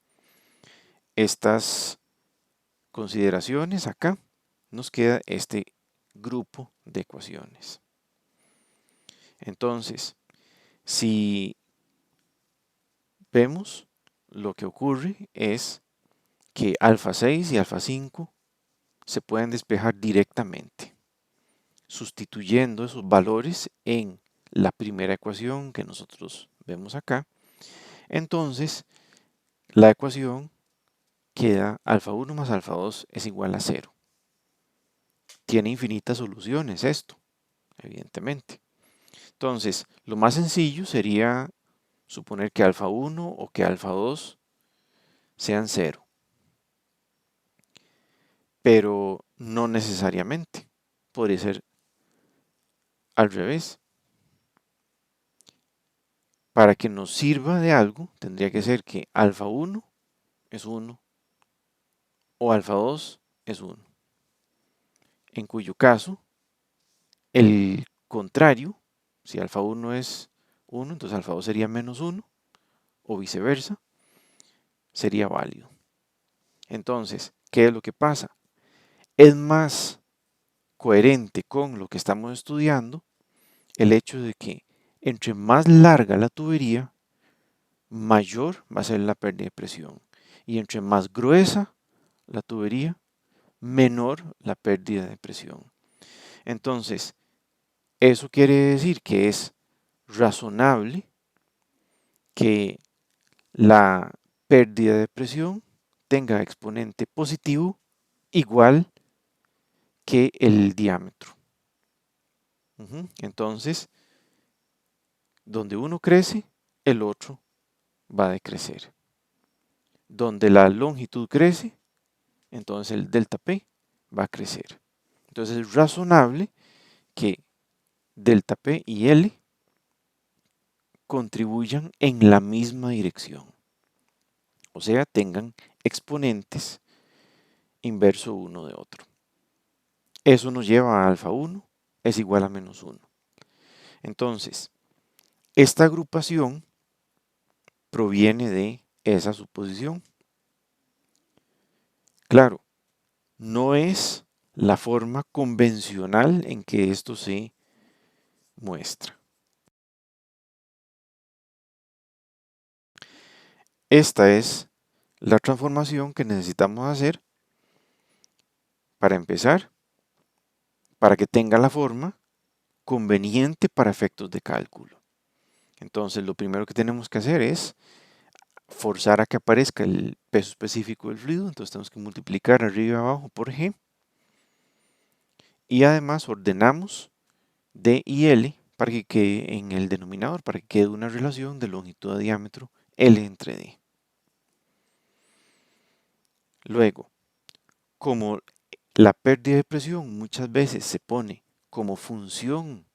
estas consideraciones acá, nos queda este grupo de ecuaciones. Entonces, si vemos, lo que ocurre es que alfa 6 y alfa 5 se pueden despejar directamente, sustituyendo esos valores en la primera ecuación que nosotros vemos acá. Entonces, la ecuación queda alfa 1 más alfa 2 es igual a 0. Tiene infinitas soluciones esto, evidentemente. Entonces, lo más sencillo sería suponer que alfa 1 o que alfa 2 sean 0. Pero no necesariamente. Podría ser al revés. Para que nos sirva de algo, tendría que ser que alfa 1 es 1 o alfa 2 es 1. En cuyo caso, el contrario, si alfa 1 es 1, entonces alfa 2 sería menos 1 o viceversa, sería válido. Entonces, ¿qué es lo que pasa? Es más coherente con lo que estamos estudiando el hecho de que entre más larga la tubería, mayor va a ser la pérdida de presión. Y entre más gruesa la tubería, menor la pérdida de presión. Entonces, eso quiere decir que es razonable que la pérdida de presión tenga exponente positivo igual que el diámetro. Entonces, donde uno crece, el otro va a decrecer. Donde la longitud crece, entonces el delta P va a crecer. Entonces es razonable que delta P y L contribuyan en la misma dirección. O sea, tengan exponentes inverso uno de otro. Eso nos lleva a alfa 1 es igual a menos 1. Entonces, esta agrupación proviene de esa suposición. Claro, no es la forma convencional en que esto se muestra. Esta es la transformación que necesitamos hacer para empezar, para que tenga la forma conveniente para efectos de cálculo. Entonces, lo primero que tenemos que hacer es forzar a que aparezca el peso específico del fluido. Entonces, tenemos que multiplicar arriba y abajo por G. Y además ordenamos D y L para que quede en el denominador, para que quede una relación de longitud a diámetro L entre D. Luego, como la pérdida de presión muchas veces se pone como función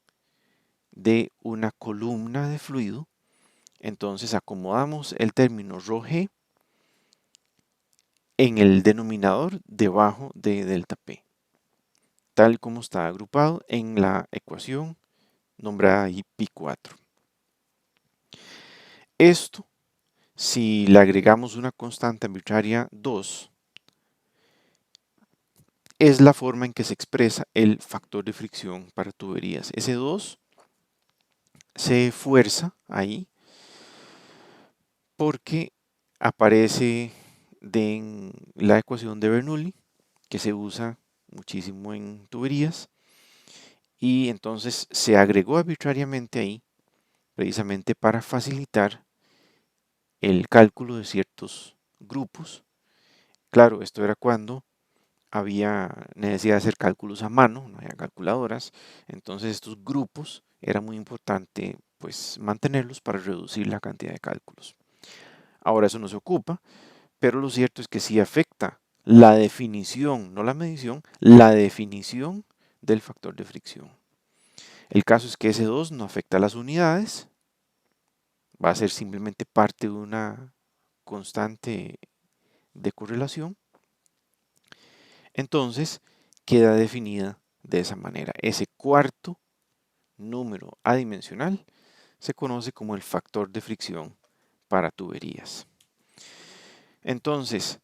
de una columna de fluido, entonces acomodamos el término ρg en el denominador debajo de delta P, tal como está agrupado en la ecuación nombrada ahí Pi4. Esto, si le agregamos una constante arbitraria 2, es la forma en que se expresa el factor de fricción para tuberías. Ese 2 se fuerza ahí porque aparece en la ecuación de Bernoulli, que se usa muchísimo en tuberías, y entonces se agregó arbitrariamente ahí, precisamente para facilitar el cálculo de ciertos grupos. Claro, esto era cuando había necesidad de hacer cálculos a mano, no había calculadoras, entonces estos grupos era muy importante pues mantenerlos para reducir la cantidad de cálculos. Ahora eso no se ocupa, pero lo cierto es que sí afecta la definición, no la medición, la definición del factor de fricción. El caso es que ese 2 no afecta a las unidades, va a ser simplemente parte de una constante de correlación. Entonces queda definida de esa manera. Ese cuarto número adimensional se conoce como el factor de fricción para tuberías. Entonces,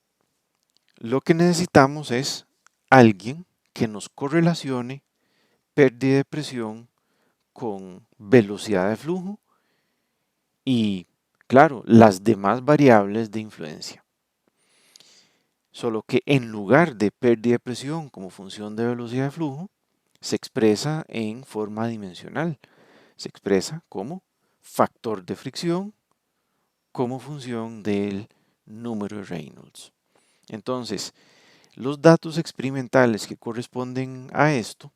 lo que necesitamos es alguien que nos correlacione pérdida de presión con velocidad de flujo y, claro, las demás variables de influencia. Solo que en lugar de pérdida de presión como función de velocidad de flujo, se expresa en forma dimensional. Se expresa como factor de fricción como función del número de Reynolds. Entonces, los datos experimentales que corresponden a esto,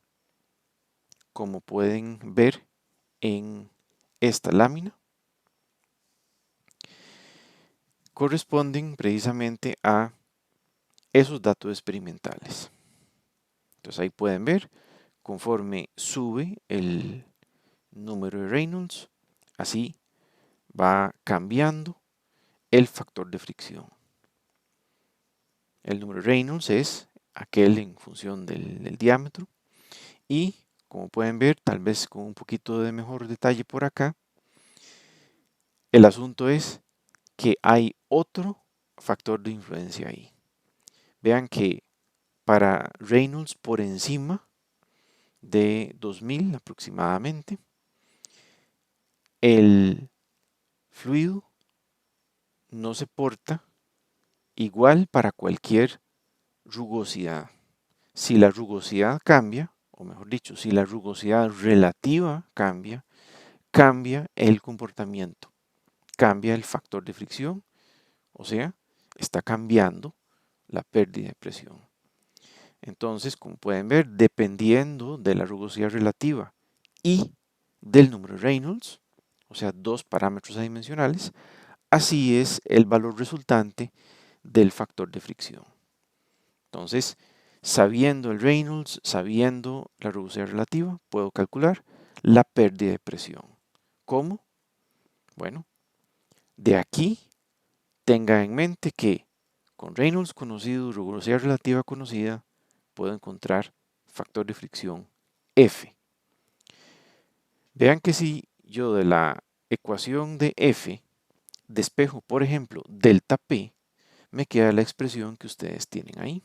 como pueden ver en esta lámina, corresponden precisamente a esos datos experimentales. Entonces ahí pueden ver, conforme sube el número de Reynolds, así va cambiando el factor de fricción. El número de Reynolds es aquel en función del diámetro y, como pueden ver, tal vez con un poquito de mejor detalle por acá, el asunto es que hay otro factor de influencia ahí. Vean que para Reynolds por encima de 2000 aproximadamente, el fluido no se porta igual para cualquier rugosidad. Si la rugosidad cambia, o mejor dicho, si la rugosidad relativa cambia, cambia el comportamiento, cambia el factor de fricción, o sea, está cambiando la pérdida de presión. Entonces, como pueden ver, dependiendo de la rugosidad relativa y del número de Reynolds, o sea, dos parámetros adimensionales, así es el valor resultante del factor de fricción. Entonces, sabiendo el Reynolds, sabiendo la rugosidad relativa, puedo calcular la pérdida de presión. ¿Cómo? Bueno, de aquí tenga en mente que con Reynolds conocido, rugosidad relativa conocida, puedo encontrar factor de fricción F. Vean que si yo de la ecuación de F despejo, por ejemplo, delta P, me queda la expresión que ustedes tienen ahí.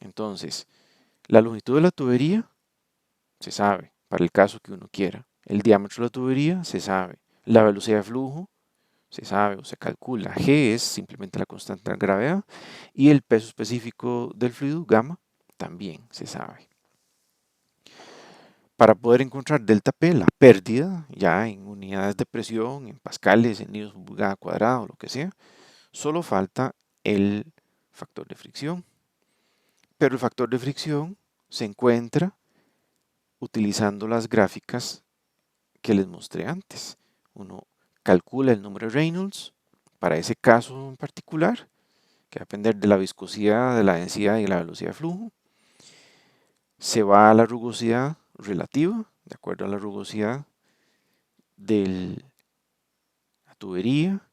Entonces, la longitud de la tubería se sabe, para el caso que uno quiera. El diámetro de la tubería se sabe. La velocidad de flujo se sabe o se calcula. G es simplemente la constante de gravedad y el peso específico del fluido, gamma, también se sabe. Para poder encontrar delta P, la pérdida, ya en unidades de presión, en pascales, en newtons por pulgada cuadrada o lo que sea, solo falta el factor de fricción. Pero el factor de fricción se encuentra utilizando las gráficas que les mostré antes. Uno calcula el número de Reynolds para ese caso en particular, que va a depender de la viscosidad, de la densidad y de la velocidad de flujo. Se va a la rugosidad relativa, de acuerdo a la rugosidad de la tubería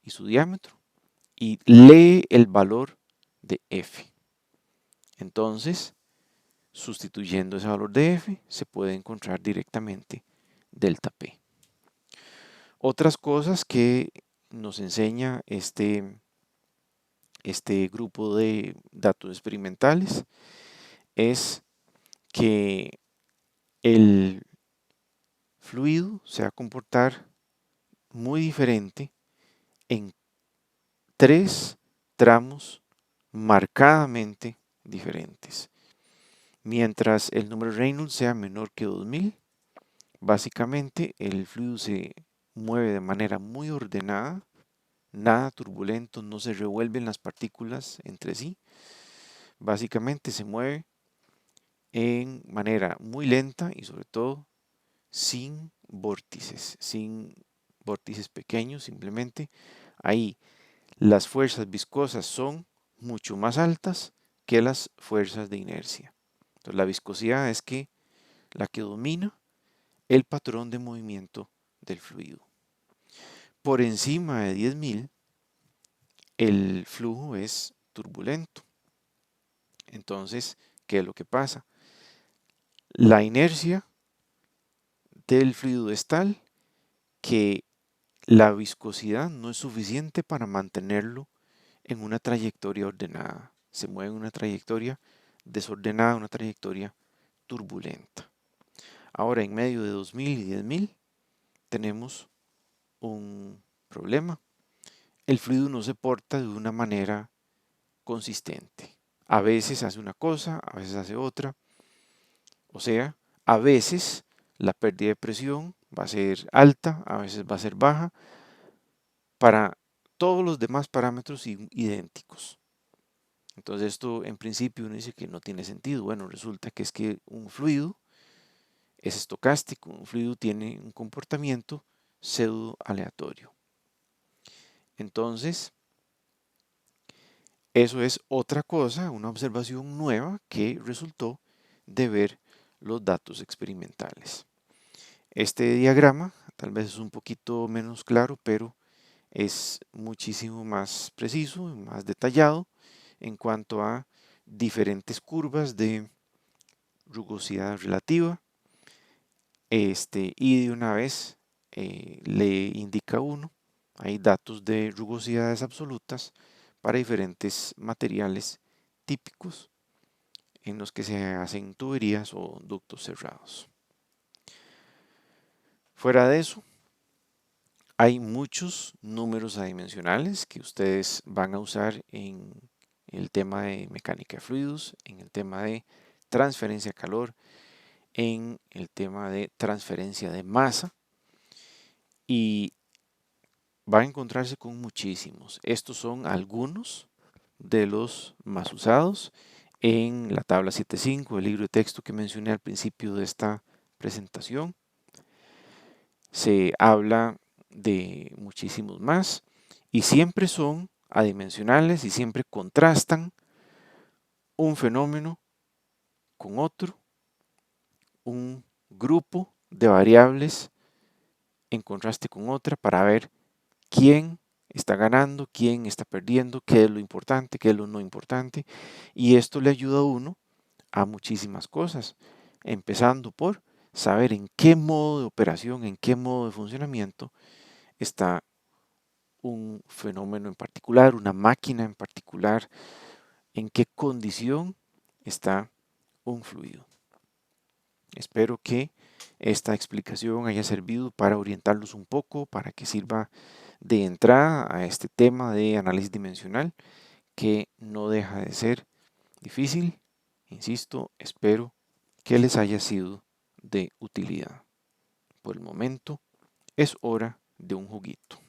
y su diámetro, y lee el valor de F. Entonces, sustituyendo ese valor de F, se puede encontrar directamente delta P. Otras cosas que nos enseña este grupo de datos experimentales es que el fluido se va a comportar muy diferente en tres tramos marcadamente diferentes. Mientras el número de Reynolds sea menor que 2000, básicamente el fluido se mueve de manera muy ordenada, nada turbulento, no se revuelven las partículas entre sí. Básicamente se mueve en manera muy lenta y sobre todo sin vórtices pequeños, simplemente ahí las fuerzas viscosas son mucho más altas que las fuerzas de inercia. Entonces la viscosidad es la que domina el patrón de movimiento del fluido. Por encima de 10.000 el flujo es turbulento. Entonces, ¿qué es lo que pasa? La inercia del fluido es tal que la viscosidad no es suficiente para mantenerlo en una trayectoria ordenada. Se mueve en una trayectoria desordenada, una trayectoria turbulenta. Ahora en medio de 2000 y 10.000 tenemos un problema. El fluido no se porta de una manera consistente. A veces hace una cosa, a veces hace otra. O sea, a veces la pérdida de presión va a ser alta, a veces va a ser baja, para todos los demás parámetros idénticos. Entonces esto en principio uno dice que no tiene sentido. Bueno, resulta que es que un fluido es estocástico, un fluido tiene un comportamiento pseudo aleatorio. Entonces, eso es otra cosa, una observación nueva que resultó de ver los datos experimentales. Este diagrama tal vez es un poquito menos claro, pero es muchísimo más preciso, más detallado en cuanto a diferentes curvas de rugosidad relativa. Y de una vez le indica a uno, hay datos de rugosidades absolutas para diferentes materiales típicos en los que se hacen tuberías o ductos cerrados. Fuera de eso, hay muchos números adimensionales que ustedes van a usar en el tema de mecánica de fluidos, en el tema de transferencia de calor, en el tema de transferencia de masa y va a encontrarse con muchísimos. Estos son algunos de los más usados en la tabla 7.5, el libro de texto que mencioné al principio de esta presentación. Se habla de muchísimos más y siempre son adimensionales y siempre contrastan un fenómeno con otro, un grupo de variables en contraste con otra para ver quién está ganando, quién está perdiendo, qué es lo importante, qué es lo no importante. Y esto le ayuda a uno a muchísimas cosas, empezando por saber en qué modo de operación, en qué modo de funcionamiento está un fenómeno en particular, una máquina en particular, en qué condición está un fluido. Espero que esta explicación haya servido para orientarlos un poco, para que sirva de entrada a este tema de análisis dimensional que no deja de ser difícil. Insisto, espero que les haya sido de utilidad. Por el momento es hora de un juguito.